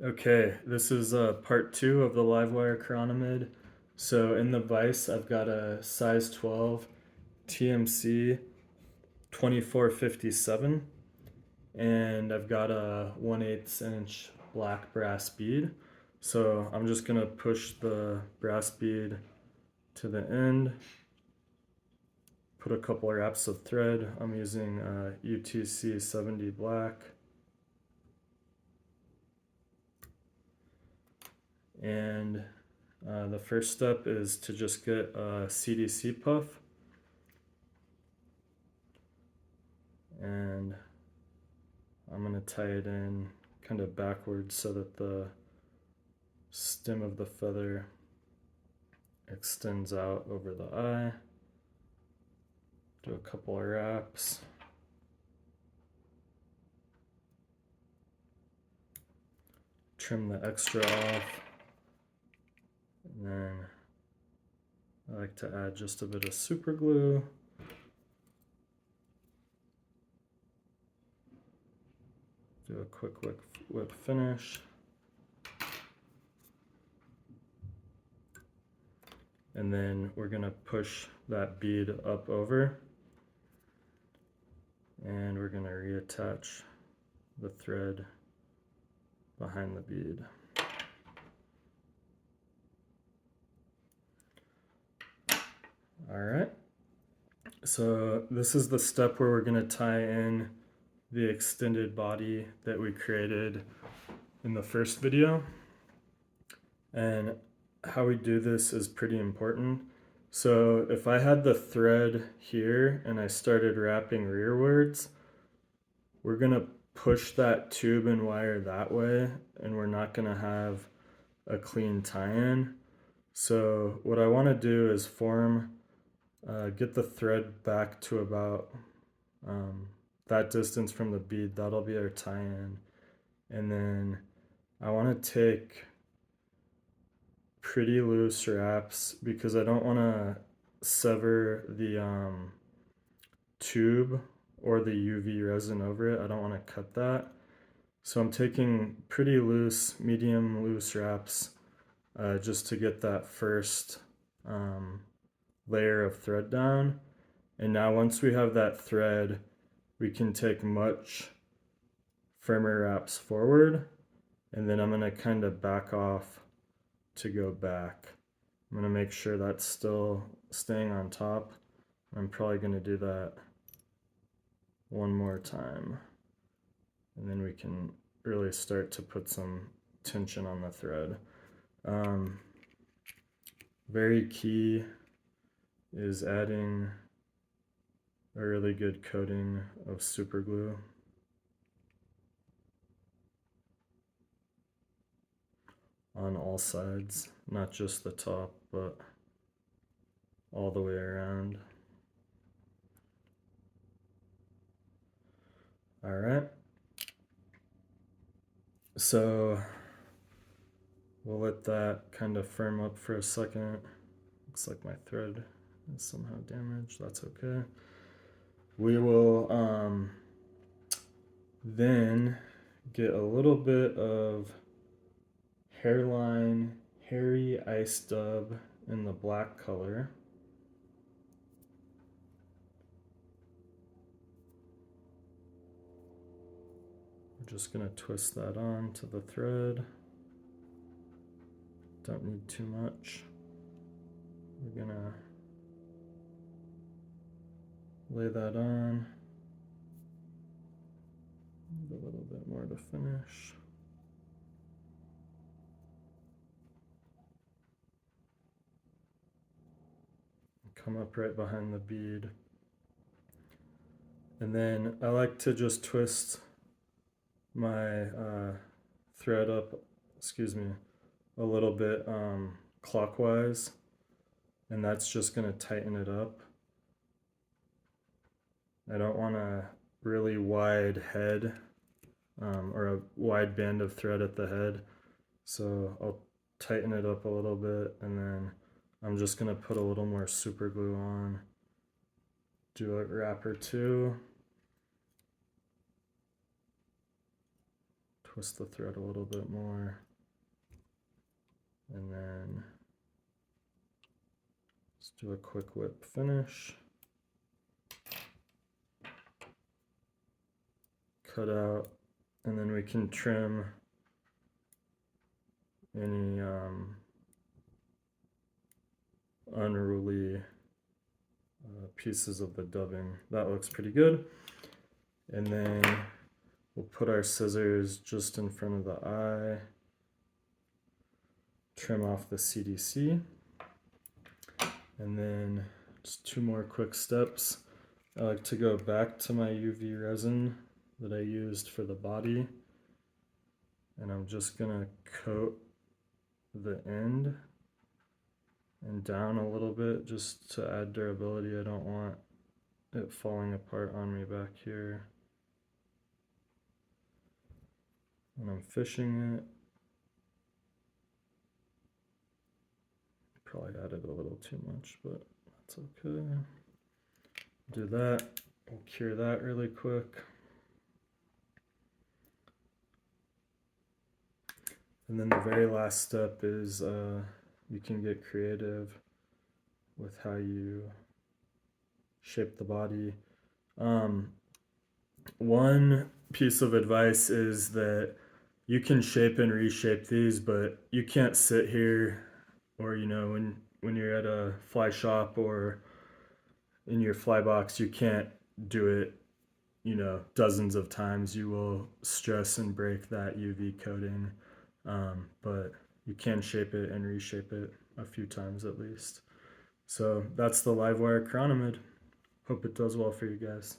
Okay, this is part 2 of the Livewire Chrionomid. So in the vise, I've got a size 12 TMC 2457, and I've got a 1/8 inch black brass bead. So I'm just gonna push the brass bead to the end, put a couple of wraps of thread. I'm using UTC 70 black. And the first step is to just get a CDC puff, and I'm going to tie it in kind of backwards so that the stem of the feather extends out over the eye. Do a couple of wraps. Trim the extra off. And then I like to add just a bit of super glue. Do a quick whip finish. And then we're going to push that bead up over. And we're going to reattach the thread behind the bead. All right. So this is the step where we're going to tie in the extended body that we created in the first video. And how we do this is pretty important. So if I had the thread here and I started wrapping rearwards, we're going to push that tube and wire that way, and we're not going to have a clean tie-in. So what I want to do is get the thread back to about that distance from the bead. That'll be our tie-in. And then I want to take pretty loose wraps because I don't want to sever the tube or the UV resin over it. I don't want to cut that. So I'm taking pretty loose, medium loose wraps just to get that first layer of thread down. And now once we have that thread, we can take much firmer wraps forward, and then I'm going to kind of back off to go back. I'm going to make sure that's still staying on top. I'm probably going to do that one more time, and then we can really start to put some tension on the thread. Very key is adding a really good coating of super glue. On all sides, not just the top, but all the way around. All right. So we'll let that kind of firm up for a second. Looks like my thread is somehow damaged. That's okay. We will then get a little bit of hairline hairy ice dub in the black color. We're just going to twist that on to the thread. Don't need too much. We're going to lay that on. A little bit more to finish. Come up right behind the bead. And then I like to just twist my thread up, a little bit clockwise, and that's just going to tighten it up. I don't want a really wide head or a wide band of thread at the head, so I'll tighten it up a little bit, and then I'm just going to put a little more super glue on, do a wrap or two, twist the thread a little bit more, and then let's do a quick whip finish. Cut out, and then we can trim any unruly pieces of the dubbing. That looks pretty good. And then we'll put our scissors just in front of the eye, trim off the CDC, and then just 2 more quick steps. I like to go back to my UV resin that I used for the body, and I'm just gonna coat the end and down a little bit just to add durability. I don't want it falling apart on me back here. And I'm fishing it. Probably added a little too much, but that's okay. Do that. We'll cure that really quick. And then the very last step is you can get creative with how you shape the body. One piece of advice is that you can shape and reshape these, but you can't sit here, or when you're at a fly shop or in your fly box, you can't do it dozens of times. You will stress and break that UV coating, but you can shape it and reshape it a few times at least. So that's the Livewire Chrionomid. Hope it does well for you guys.